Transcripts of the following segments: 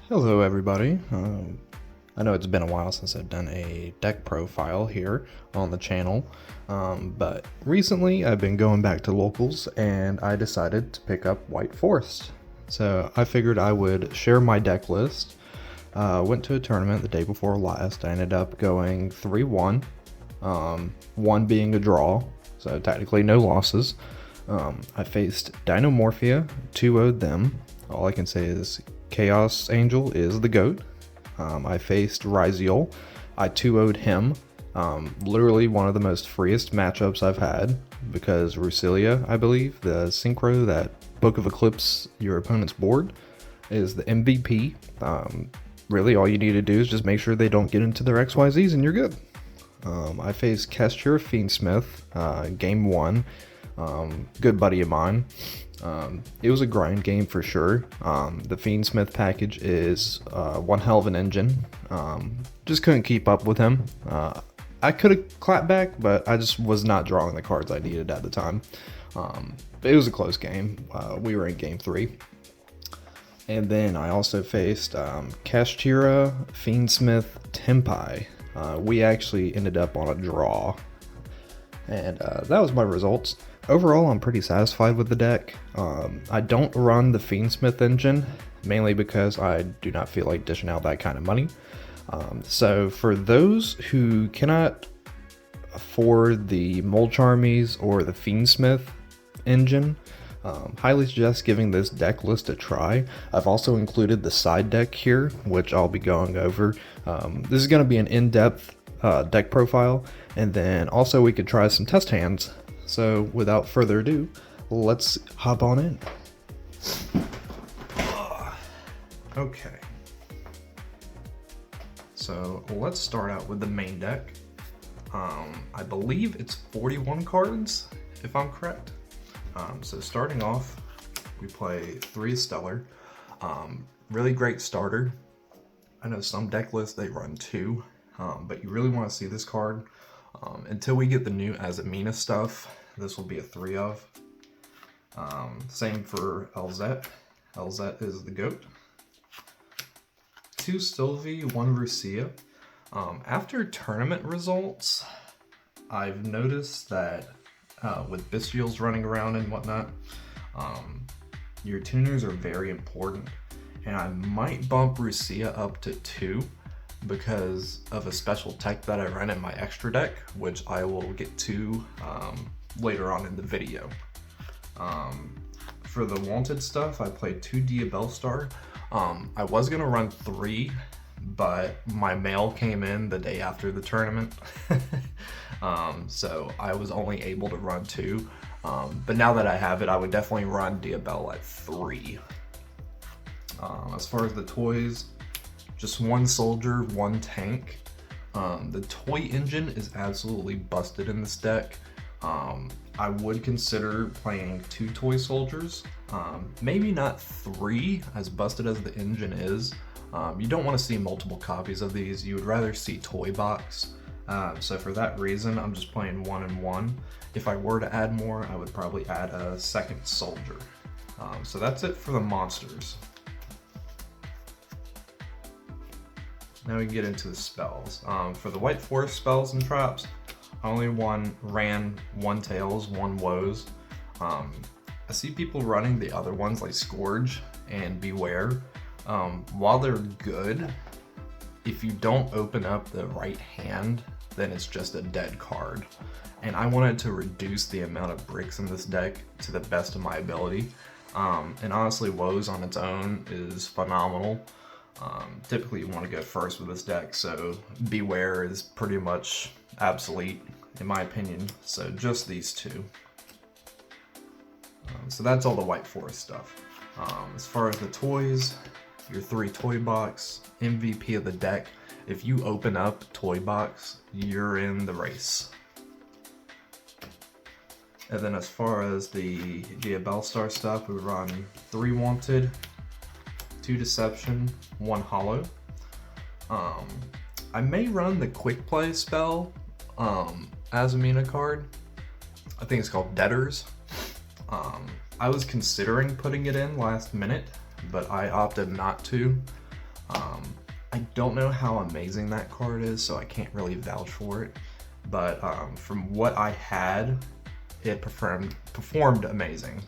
Hello everybody. I know it's been a while since I've done a deck profile here on the channel, but recently I've been going back to locals and I decided to pick up White Forest. So I figured I would share my deck list. Went to a tournament the day before last. I ended up going 3-1, one being a draw, so technically no losses. I faced Dinomorphia, 2-0'd them. All I can say is Chaos Angel is the GOAT. I faced Ryziel. I 2-0'd him. Literally one of the most freest matchups I've had because Rusilia, I believe, the synchro that Book of Eclipse your opponent's board, is the MVP. Really, all you need to do is just make sure they don't get into their XYZs and you're good. I faced Kesture Fiendsmith, game 1. Good buddy of mine. It was a grind game for sure. The Fiendsmith package is one hell of an engine. Just couldn't keep up with him. I could have clapped back, but I just was not drawing the cards I needed at the time. But it was a close game. We were in game 3. And then I also faced Kashtira, Fiendsmith, Tempai. We actually ended up on a draw. And that was my results. Overall, I'm pretty satisfied with the deck. I don't run the Fiendsmith engine, mainly because I do not feel like dishing out that kind of money. So for those who cannot afford the Mulch Armies or the Fiendsmith engine, highly suggest giving this deck list a try. I've also included the side deck here, which I'll be going over. This is going to be an in-depth deck profile, and then also we could try some test hands. So without further ado, let's hop on in. Okay. So let's start out with the main deck. I believe it's 41 cards, if I'm correct. So starting off, we play 3 Stellar. Really great starter. I know some deck lists, they run 2, but you really want to see this card. Until we get the new Azamina stuff, this will be a 3 of. Same for LZ. LZ is the GOAT. 2 Sylvie, 1 Rusia. After tournament results, I've noticed that with Bestials running around and whatnot, your tuners are very important. And I might bump Rusia up to 2. Because of a special tech that I run in my extra deck, which I will get to later on in the video. For the wanted stuff, I played 2 Diabellstar. I was gonna run 3, but my mail came in the day after the tournament. So I was only able to run 2. But now that I have it, I would definitely run Diabell at 3. As far as the toys, just 1 soldier, 1 tank. The toy engine is absolutely busted in this deck. I would consider playing 2 toy soldiers. Maybe not 3, as busted as the engine is. You don't want to see multiple copies of these. You would rather see toy box. So for that reason, I'm just playing 1 and 1. If I were to add more, I would probably add a 2nd soldier. So that's it for the monsters. Now we can get into the spells. For the White Forest spells and traps, I only ran 1 Tails, 1 Woes. I see people running the other ones like Scourge and Beware. While they're good, if you don't open up the right hand, then it's just a dead card. And I wanted to reduce the amount of bricks in this deck to the best of my ability. And honestly, Woes on its own is phenomenal. Typically you want to go first with this deck, so Beware is pretty much obsolete in my opinion, so just these 2. So that's all the White Forest stuff. As far as the toys, your 3 toy box, MVP of the deck. If you open up toy box, you're in the race. And then as far as the Diabellstar stuff, we run 3 wanted, 2 deception, 1 hollow. I may run the quick play spell, Azamina card. I think it's called Debtors. I was considering putting it in last minute, but I opted not to. I don't know how amazing that card is, so I can't really vouch for it. But from what I had, it performed amazing.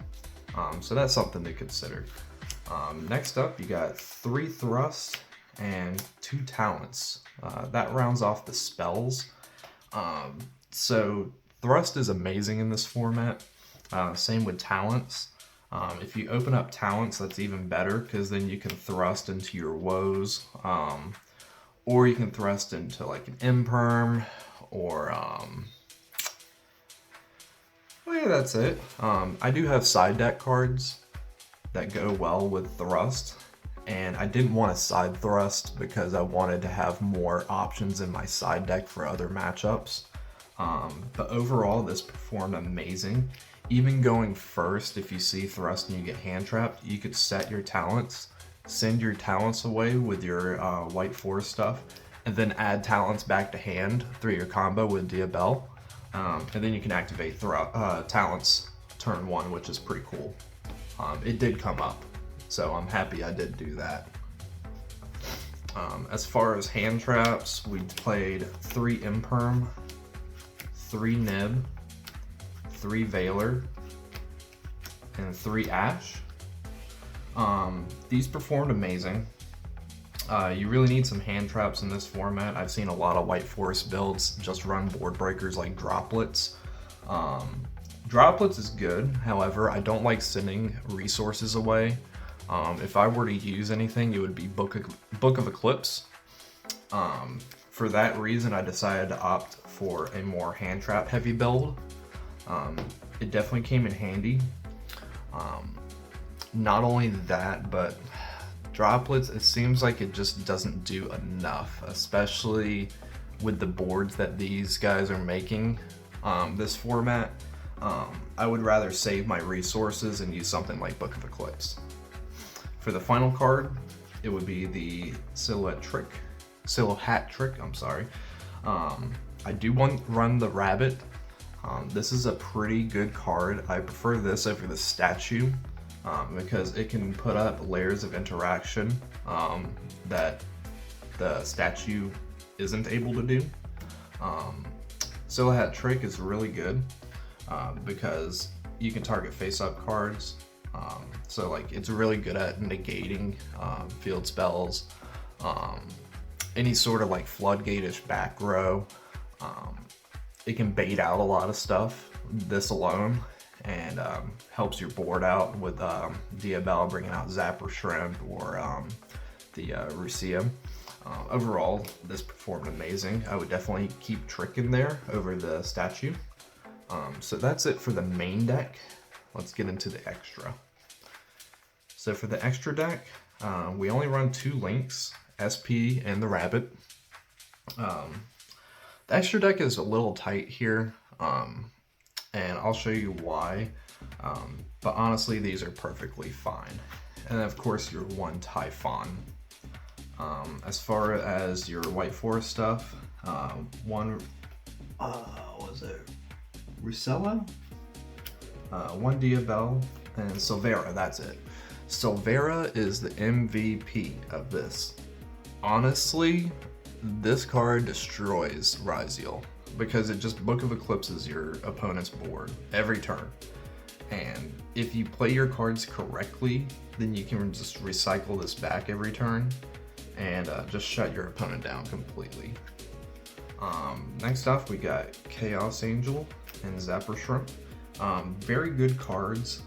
So that's something to consider. Next up, you got 3 thrusts and 2 talents. That rounds off the spells. So thrust is amazing in this format. Same with talents. If you open up talents, that's even better, because then you can thrust into your woes, or you can thrust into like an imperm, or well, yeah, that's it. I do have side deck cards that go well with thrust, and I didn't want to side thrust because I wanted to have more options in my side deck for other matchups. But overall, this performed amazing. Even going first, if you see thrust and you get hand trapped, you could set your talents, send your talents away with your white forest stuff, and then add talents back to hand through your combo with Diabell. And then you can activate talents turn 1, which is pretty cool. It did come up, so I'm happy I did do that. As far as hand traps, we played 3 Imperm, 3 Nib, 3 Veiler, and 3 Ash. These performed amazing. You really need some hand traps in this format. I've seen a lot of White Forest builds just run board breakers like Droplets. Droplets is good, however, I don't like sending resources away. If I were to use anything, it would be Book of Eclipse. For that reason, I decided to opt for a more hand trap heavy build. It definitely came in handy. Not only that, but Droplets, it seems like it just doesn't do enough, especially with the boards that these guys are making this format. I would rather save my resources and use something like Book of Eclipse. For the final card, it would be the Silhouette Trick, I'm sorry. I do run the Rabbit. This is a pretty good card. I prefer this over the statue because it can put up layers of interaction that the statue isn't able to do. Silhouette Trick is really good because you can target face-up cards. So like it's really good at negating field spells, any sort of like floodgate-ish back row. It can bait out a lot of stuff, this alone, and helps your board out with Diabell bringing out Zapper Shrimp or the Rusia. Overall, this performed amazing. I would definitely keep Trick in there over the statue. So that's it for the main deck. Let's get into the extra. So for the extra deck, we only run 2 links, SP and the Rabbit. The extra deck is a little tight here, and I'll show you why, but honestly these are perfectly fine. And of course your 1 Typhon. As far as your White Forest stuff, what was it? Rusella? 1 Diabell, and Silvera, that's it. Silvera is the MVP of this. Honestly, this card destroys Ryziel because it just Book of Eclipses your opponent's board every turn. And if you play your cards correctly, then you can just recycle this back every turn and just shut your opponent down completely. Next off, we got Chaos Angel and Zapper Shrimp. Very good cards.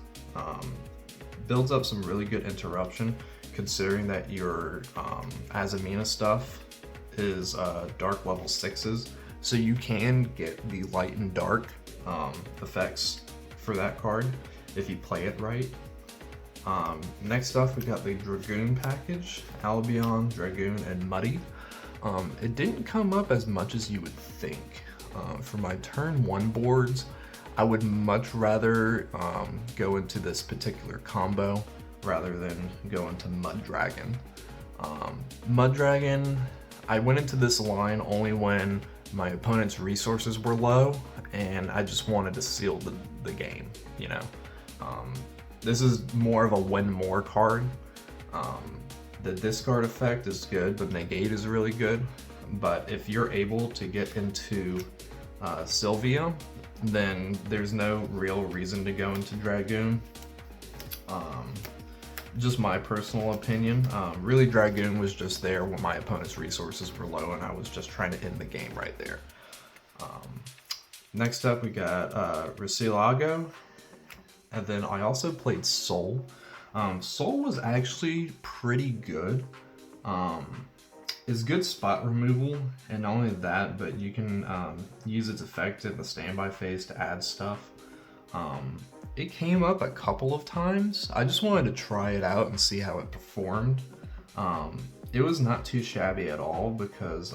Builds up some really good interruption, considering that your Azamina stuff is dark level 6s, so you can get the light and dark effects for that card if you play it right. Next up, we got the Dragoon package, Albion, Dragoon, and Muddy. It didn't come up as much as you would think. For my turn 1 boards, I would much rather go into this particular combo rather than go into Mud Dragon. Mud Dragon, I went into this line only when my opponent's resources were low and I just wanted to seal the game, you know. This is more of a win more card The discard effect is good, the negate is really good. But if you're able to get into Sylvia, then there's no real reason to go into Dragoon. Just my personal opinion. Really, Dragoon was just there when my opponent's resources were low and I was just trying to end the game right there. Next up we got Rasilago, and then I also played Soul. Soul was actually pretty good. It's good spot removal, and not only that, but you can use its effect in the standby phase to add stuff. It came up a couple of times. I just wanted to try it out and see how it performed. It was not too shabby at all because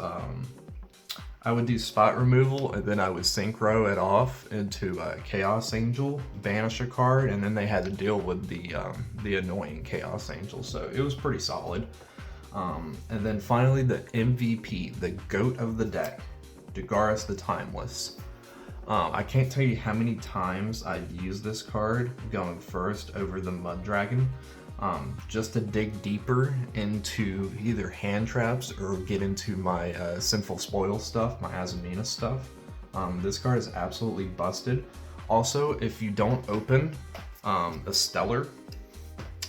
I would do spot removal and then I would synchro it off into Chaos Angel, banish a card, and then they had to deal with the annoying Chaos Angel, so it was pretty solid. And then finally the MVP, the GOAT of the deck, Dagaris the Timeless. I can't tell you how many times I've used this card going first over the Mud Dragon, just to dig deeper into either hand traps or get into my Sinful Spoil stuff, my Azamina stuff. This card is absolutely busted. Also, if you don't open a Stellar,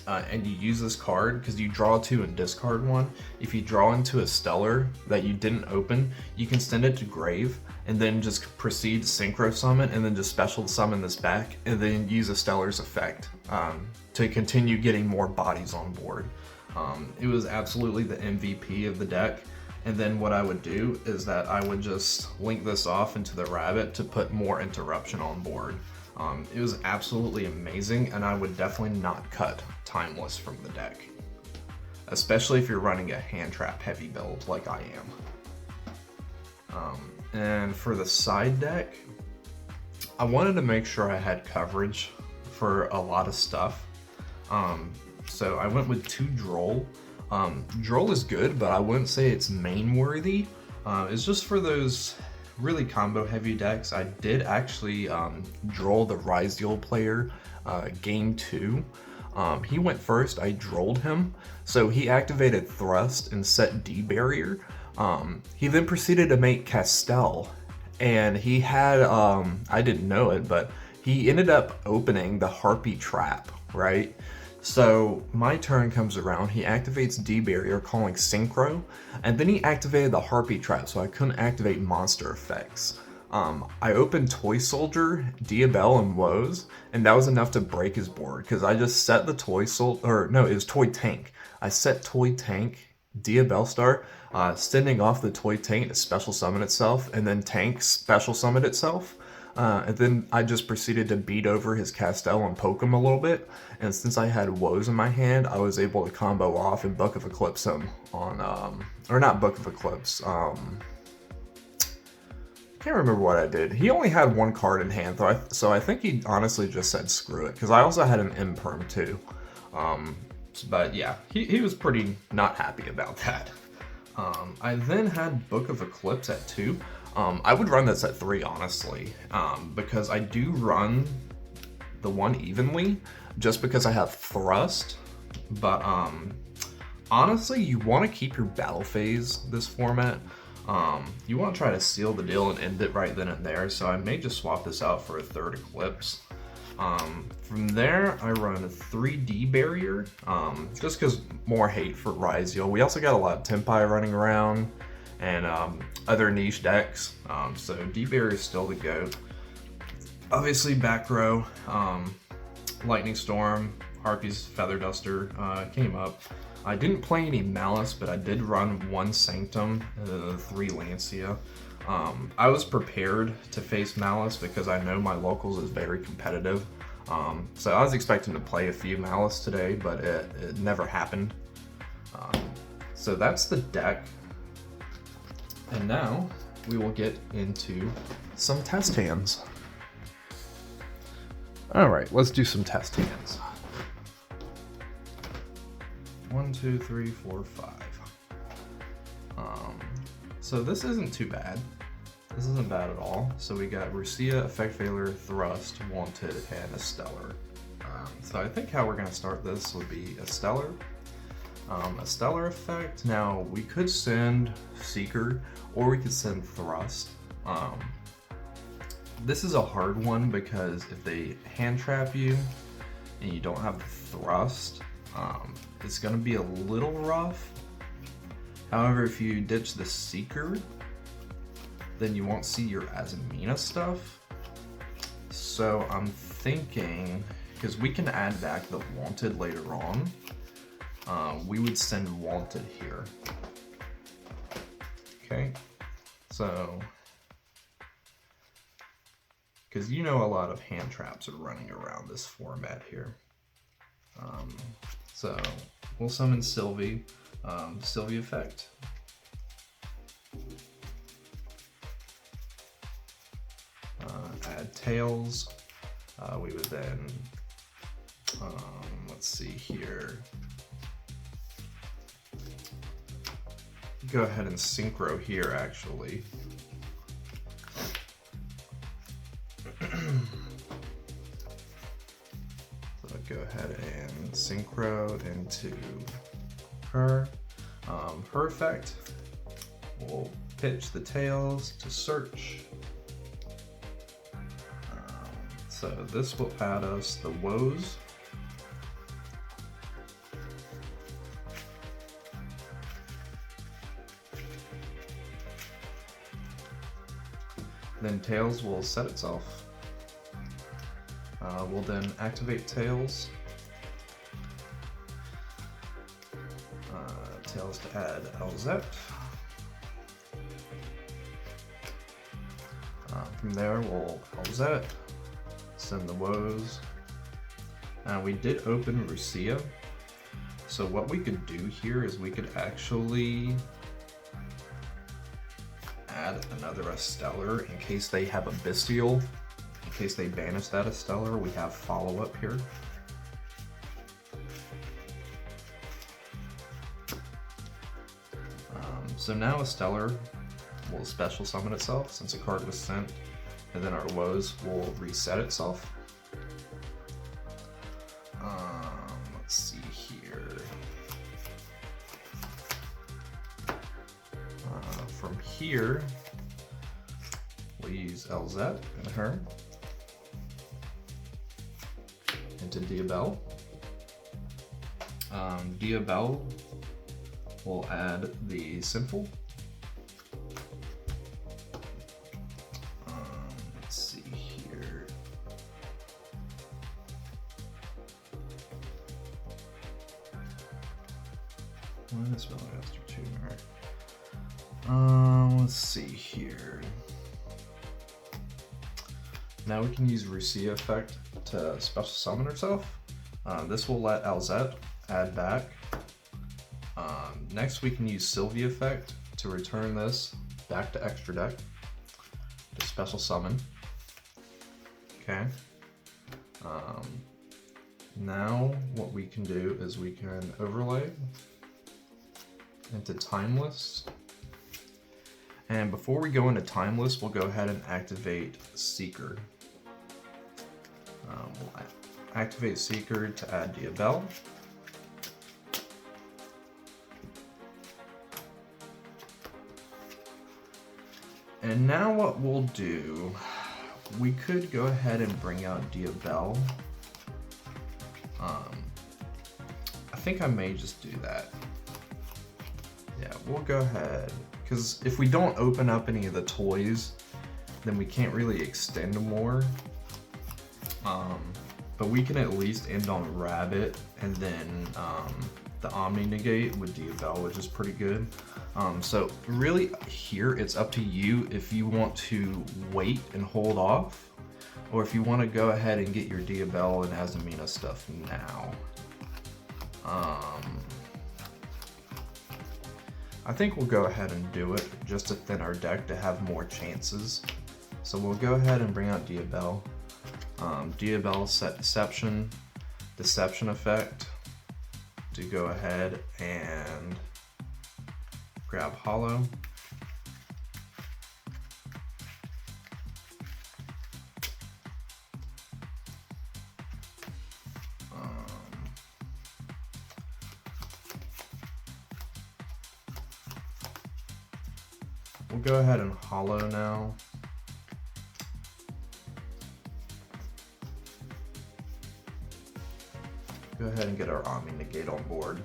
and you use this card, because you draw 2 and discard 1, if you draw into a Stellar that you didn't open, you can send it to grave, and then just proceed to Synchro Summon, and then just special summon this back, and then use a Stellar's effect to continue getting more bodies on board. It was absolutely the MVP of the deck, and then what I would do is that I would just link this off into the Rabbit to put more interruption on board. It was absolutely amazing, and I would definitely not cut Timeless from the deck, especially if you're running a hand trap heavy build like I am. And for the side deck, I wanted to make sure I had coverage for a lot of stuff. So I went with 2 Droll. Droll is good, but I wouldn't say it's main worthy. It's just for those really combo heavy decks. I did actually Droll the Ryziel player game 2. He went first, I drolled him, so he activated Thrust and set D barrier. He then proceeded to make Castell, and he had, I didn't know it, but he ended up opening the Harpy Trap, right? So my turn comes around, he activates D barrier, calling Synchro, and then he activated the Harpy Trap, so I couldn't activate monster effects. I opened Toy Soldier, Diabell, and Woes, and that was enough to break his board, because I just set the Toy Soldier, or no, it was Toy Tank. I set Toy Tank, Diabell Star, sending off the Toy Tank to special summon itself, and then Tank special summon itself. And then I just proceeded to beat over his Castell and poke him a little bit, and since I had Woes in my hand, I was able to combo off and Book of Eclipse him on, or not Book of Eclipse, can't remember what I did. He only had 1 card in hand, so I think he honestly just said screw it, because I also had an Imperm too. But yeah, he was pretty not happy about that. I then had Book of Eclipse at 2. I would run this at 3, honestly, because I do run the one evenly, just because I have Thrust, but honestly, you want to keep your battle phase this format. You want to try to seal the deal and end it right then and there, so I may just swap this out for a 3rd Eclipse. From there, I run a 3D barrier, just because more hate for Ryziel. We also got a lot of Tempai running around, and other niche decks, so D barrier is still the GOAT. Obviously, back row, Lightning Storm, Harpy's Feather Duster came up. I didn't play any Malice, but I did run 1 Sanctum, 3 Lancia. I was prepared to face Malice because I know my locals is very competitive. So I was expecting to play a few Malice today, but it never happened. So that's the deck. And now we will get into some test hands. All right, let's do some test hands. 1, 2, 3, 4, 5. So this isn't too bad. This isn't bad at all. So we got Rusia, Effect Failure, Thrust, Wanted, and a Stellar. So I think how we're going to start this would be a Stellar. A stellar effect. Now we could send Seeker or we could send Thrust. This is a hard one because if they hand trap you and you don't have the Thrust, it's gonna be a little rough. However, if you ditch the Seeker, then you won't see your Azamina stuff. So I'm thinking, because we can add back the Wanted later on, we would send Wanted here. Okay, so, because you know a lot of hand traps are running around this format here. So we'll summon Sylvie, Sylvie effect. Add Tails. We would then, let's see here. Go ahead and synchro here actually. So go ahead and synchro into her. Her effect will pitch the Tails to search. So this will add us the woes. Then Tails will set itself. We'll then activate Tails. Tails to add LZ. From there we'll LZ. Send the woes. We did open Rusia, so what we could do here is we could actually add another Stellar in case they have a Bestial. In case they banish that Stellar, we have follow-up here. So now a Stellar will special summon itself since a card was sent, and then our woes will reset itself. Let's see here. From here, we'll use LZ and her into Diabell. Diabell will add the Sinful. Let's see here. One is Spellcaster 2, alright. Let's see here. Now we can use Rusia effect to special summon herself. This will let LZ add back. Next we can use Sylvie effect to return this back to extra deck to special summon. Okay. Now what we can do is we can overlay into Timeless. And before we go into Timeless, we'll go ahead and activate Seeker. We'll activate Seeker to add Diabell. And now what we'll do, we could go ahead and bring out Diabell. I think I may just do that. Yeah, we'll go ahead. Because if we don't open up any of the toys, then we can't really extend more. But we can at least end on Rabbit and then the Omni Negate with Diabell, which is pretty good. So really here it's up to you if you want to wait and hold off, or if you want to go ahead and get your Diabell and Azamina stuff now. I think we'll go ahead and do it just to thin our deck to have more chances. So we'll go ahead and bring out Diabell. Diabell set Deception effect to go ahead and grab Hollow. we'll go ahead and hollow now. Go ahead and get our Omni Negate on board.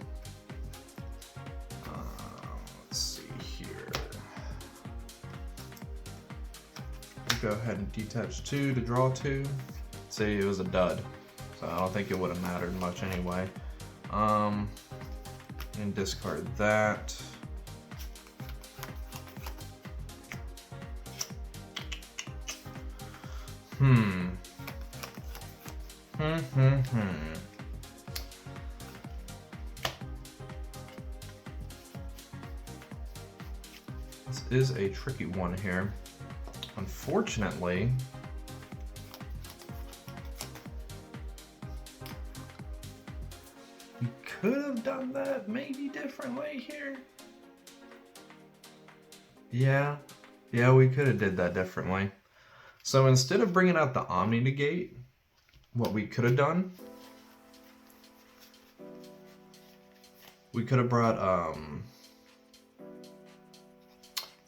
Let's see here. We'll go ahead and detach 2 to draw 2. See, it was a dud, so I don't think it would have mattered much anyway. And discard that. This is a tricky one here. Unfortunately, you could have done that maybe differently here. Yeah, we could have did that differently. So instead of bringing out the Omni Negate, what we could have done, we could have brought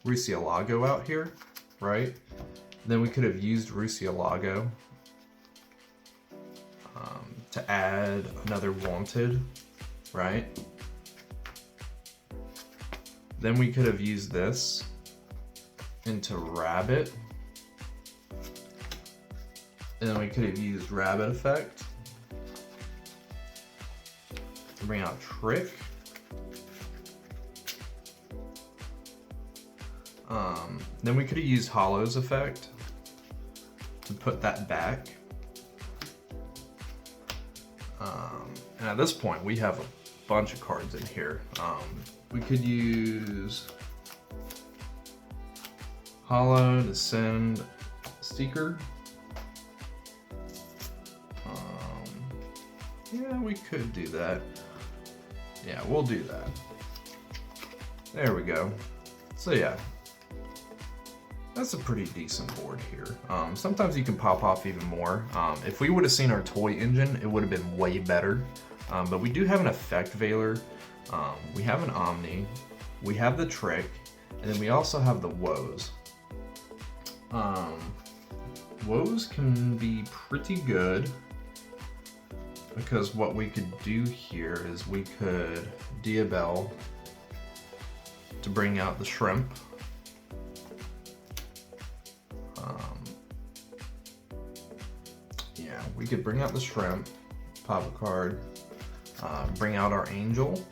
Rusialago out here, right? Then we could have used Rusialago to add another Wanted, right? Then we could have used this into Rabbit. And then we could have used Rabbit Effect to bring out Trick. Then we could have used Hollow's Effect to put that back. And at this point, we have a bunch of cards in here. We could use Hollow to send Seeker. Yeah, we could do that. Yeah, we'll do that. There we go. So yeah, that's a pretty decent board here. Sometimes you can pop off even more. If we would have seen our toy engine, it would have been way better. But we do have an Effect Veiler. We have an Omni. We have the Trick. And then we also have the Woes. Woes can be pretty good, because what we could do here is we could Diabell to bring out the Shrimp. Yeah, we could bring out the Shrimp, pop a card, bring out our Angel.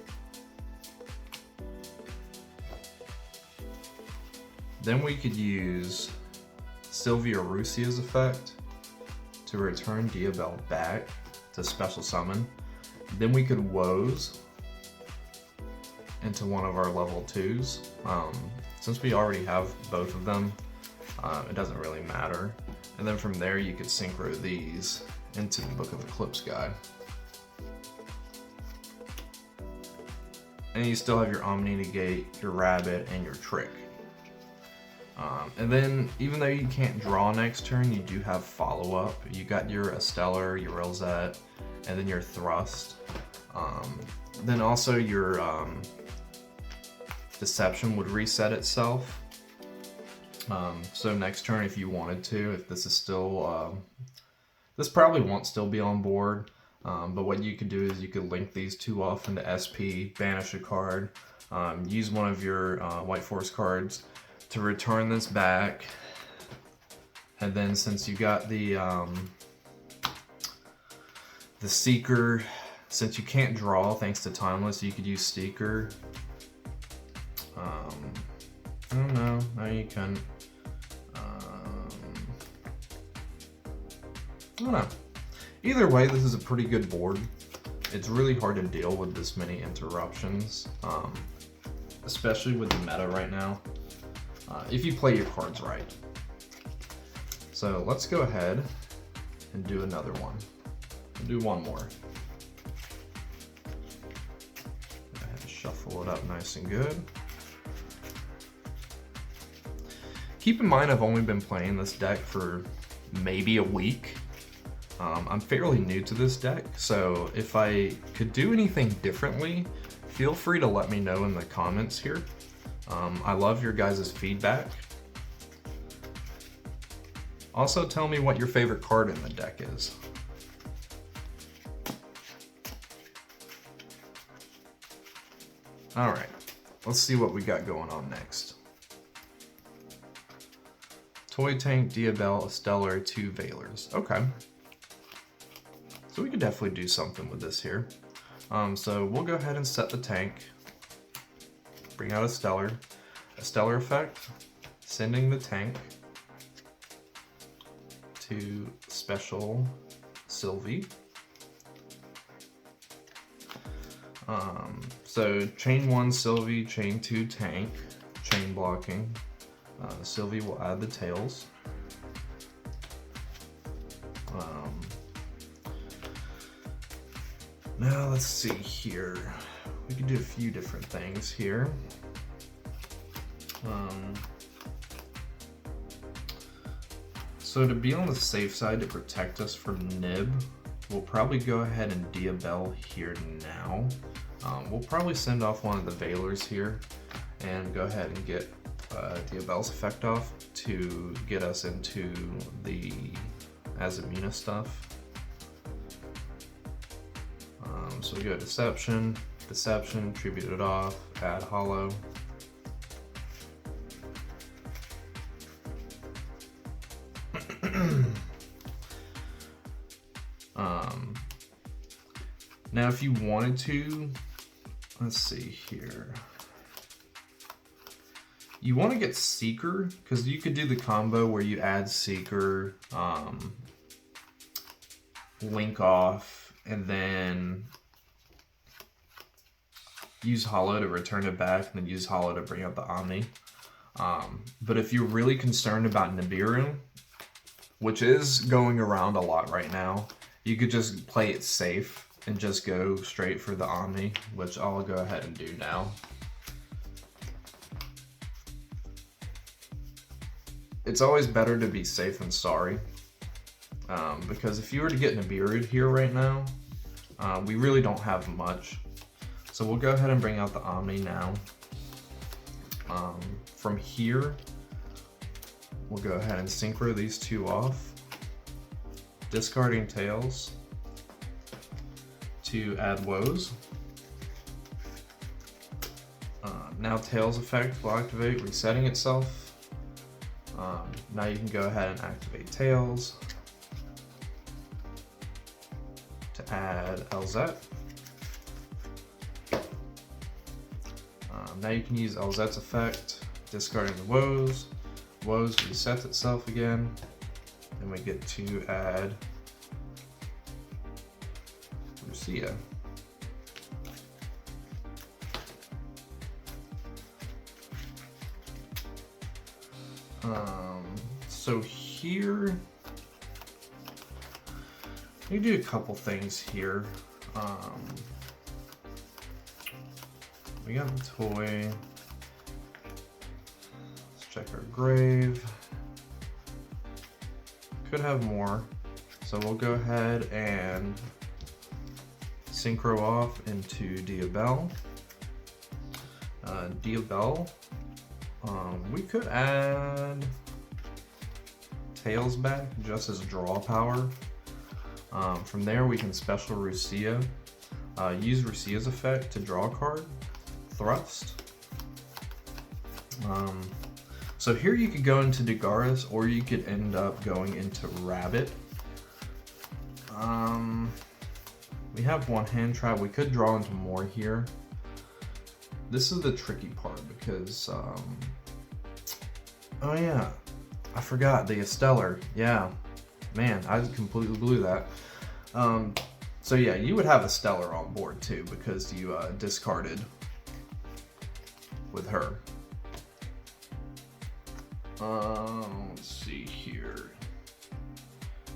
Then we could use Sylvia Rusia's effect to return Diabell back to special summon. Then we could Woes into one of our level 2s. Since we already have both of them, it doesn't really matter. And then from there you could synchro these into the Book of Eclipse guy. And you still have your Omni Negate, your Rabbit, and your Trick. And then, even though you can't draw next turn, you do have follow-up. You got your Stellar, your Rosette, and then your Thrust. Then also your Deception would reset itself. So next turn, if you wanted to, if this is still... this probably won't still be on board, but what you could do is you could link these two off into SP, banish a card, use one of your White Force cards to return this back, and then since you got the Seeker, since you can't draw thanks to Timeless, you could use Seeker. I don't know, no you couldn't. I don't know. Either way, this is a pretty good board. It's really hard to deal with this many interruptions, especially with the meta right now. If you play your cards right. So let's go ahead and do another one. We'll do one more. Go ahead and shuffle it up nice and good. Keep in mind I've only been playing this deck for maybe a week. I'm fairly new to this deck, so if I could do anything differently, feel free to let me know in the comments here. I love your guys' feedback. Also, tell me what your favorite card in the deck is. Alright, let's see what we got going on next. Toy Tank, Diabell, a Stellar, 2 Veilers. Okay. So we could definitely do something with this here. So we'll go ahead and set the tank. Bring out a Stellar effect, sending the tank to special Sylvie. So chain 1 Sylvie, chain 2 tank, chain blocking. Sylvie will add the tails. Now let's see here. We can do a few different things here. So to be on the safe side to protect us from Nib, we'll probably go ahead and Diabell here now. We'll probably send off one of the Veilers here and go ahead and get Diabell's effect off to get us into the Azamina stuff. So we go Deception, tribute it off, add Hollow. Now if you wanted to, let's see here. You want to get Seeker, because you could do the combo where you add Seeker, link off, and then use Hollow to return it back, and then use Hollow to bring up the Omni. But if you're really concerned about Nibiru, which is going around a lot right now, you could just play it safe and just go straight for the Omni, which I'll go ahead and do now. It's always better to be safe than sorry, because if you were to get Nibiru here right now, we really don't have much. So we'll go ahead and bring out the Omni now. From here, we'll go ahead and synchro these two off, discarding Tails to add Woes. Now Tails effect will activate, resetting itself. Now you can go ahead and activate Tails to add LZ. Now you can use LZ's effect, discarding the Woes. Woes resets itself again, and we get to add Lucia. So here, we do a couple things here. We got the toy. Let's check our grave. Could have more, so we'll go ahead and synchro off into Diabell. Diabell. We could add Tails back just as draw power. From there we can special Lucia. Use Lucia's effect to draw a card. Thrust. So here you could go into Dagaris, or you could end up going into Rabbit. We have one hand trap. We could draw into more here. This is the tricky part because, oh yeah, I forgot the Stellar. Yeah, man, I completely blew that. So yeah, you would have a Stellar on board too because you discarded with her. Let's see here.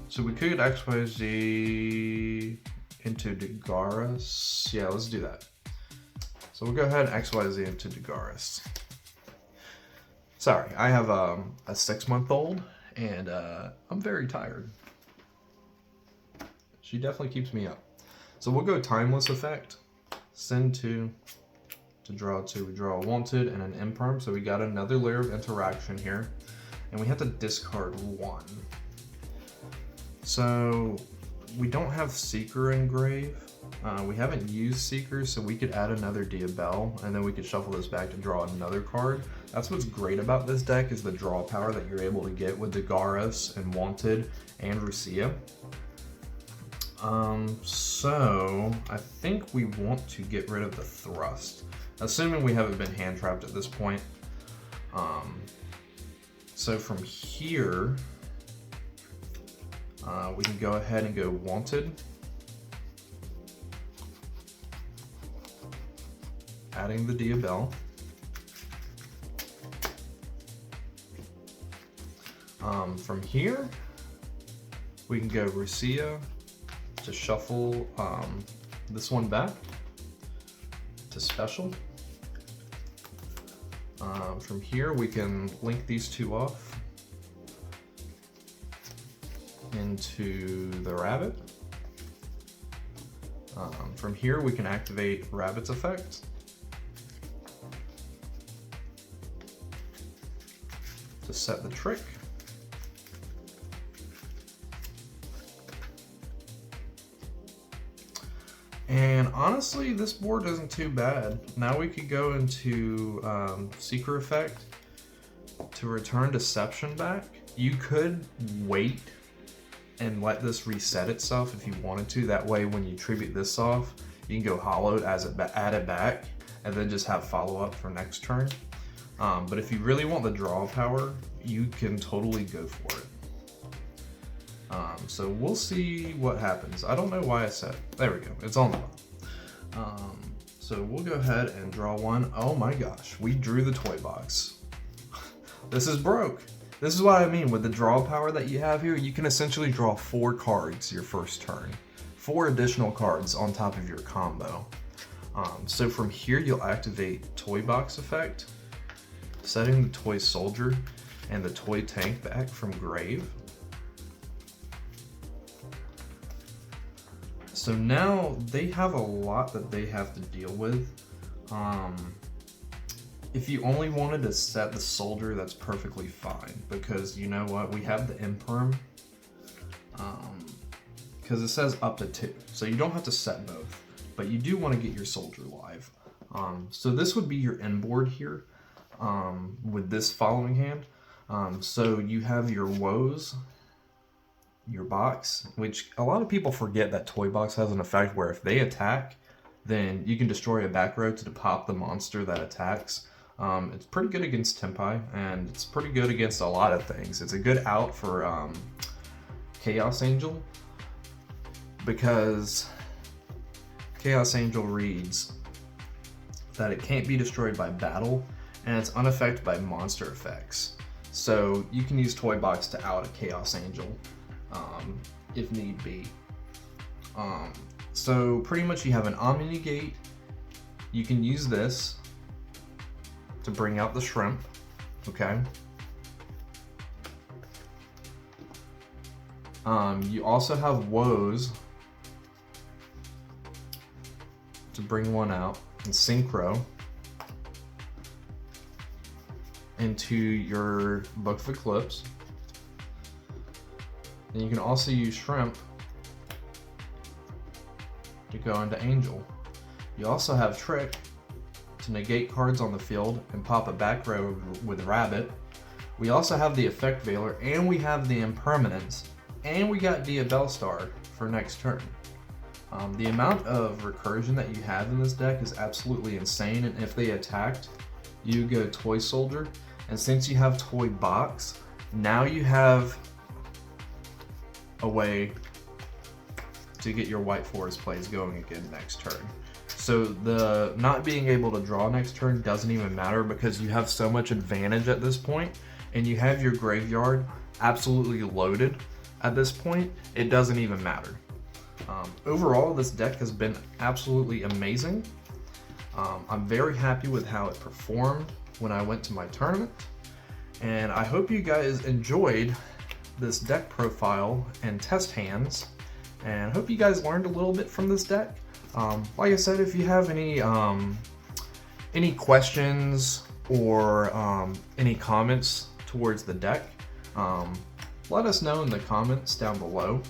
So we could XYZ into Dagaris. Yeah, let's do that. So we'll go ahead and XYZ into Dagaris. Sorry, I have a 6-month-old and I'm very tired. She definitely keeps me up. So we'll go Timeless effect, send to To draw two, we draw a wanted and an imperm, so we got another layer of interaction here. And we have to discard one. So we don't have Seeker Engrave. We haven't used Seekers, so we could add another Diabell, and then we could shuffle this back to draw another card. That's what's great about this deck, is the draw power that you're able to get with the Garos and Wanted and Rusia. So I think we want to get rid of the Thrust, assuming we haven't been hand trapped at this point. So from here, we can go ahead and go Wanted, adding the Diabell. From here, we can go Rusia to shuffle this one back to special. From here, we can link these two off into the Rabbit. From here, we can activate Rabbit's effect. To set the trick. And honestly, this board isn't too bad. Now we could go into Seeker Effect to return Deception back. You could wait and let this reset itself if you wanted to. That way, when you tribute this off, you can go Hollowed, add it back, and then just have follow-up for next turn. But if you really want the draw power, you can totally go for it. So we'll see what happens. I don't know why I said, there we go, it's on the bottom. So we'll go ahead and draw one. Oh my gosh, we drew the toy box. This is broke. This is what I mean with the draw power that you have here. You can essentially draw 4 cards your first turn. 4 additional cards on top of your combo. So from here, you'll activate Toy Box Effect, setting the Toy Soldier and the Toy Tank back from grave. So now they have a lot that they have to deal with. If you only wanted to set the Soldier, that's perfectly fine, because you know what, we have the Imperm, because it says up to 2, so you don't have to set both, but you do want to get your Soldier live. So this would be your end board here with this following hand. So you have your Woes, your box, which a lot of people forget that Toy Box has an effect where if they attack, then you can destroy a back row to pop the monster that attacks. It's pretty good against Tempai, and it's pretty good against a lot of things. It's a good out for Chaos Angel, because Chaos Angel reads that it can't be destroyed by battle, and it's unaffected by monster effects. So you can use Toy Box to out a Chaos Angel if need be. So pretty much you have an Omni Gate. You can use this to bring out the shrimp, okay? You also have Woes to bring one out, and Synchro into your Book of Eclipse. And you can also use Shrimp to go into Angel. You also have Trick to negate cards on the field and pop a back row with Rabbit. We also have the Effect Veiler, and we have the Impermanence, and we got Diabell Star for next turn. The amount of recursion that you have in this deck is absolutely insane, and if they attacked, you go Toy Soldier, and since you have Toy Box, now you have a way to get your White Forest plays going again next turn. So the not being able to draw next turn doesn't even matter, because you have so much advantage at this point, and you have your graveyard absolutely loaded at this point, it doesn't even matter. Overall, this deck has been absolutely amazing. I'm very happy with how it performed when I went to my tournament, and I hope you guys enjoyed this deck profile and test hands, and hope you guys learned a little bit from this deck. Like I said, if you have any any questions or any comments towards the deck, let us know in the comments down below.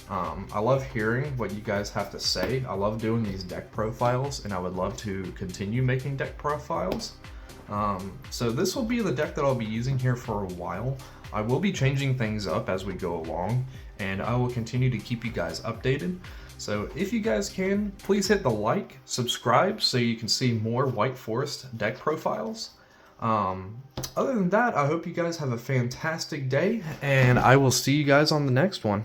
I love hearing what you guys have to say. I love doing these deck profiles, and I would love to continue making deck profiles. So this will be the deck that I'll be using here for a while. I will be changing things up as we go along, and I will continue to keep you guys updated. So if you guys can, please hit the like, subscribe so you can see more White Forest deck profiles. Other than that, I hope you guys have a fantastic day, and I will see you guys on the next one.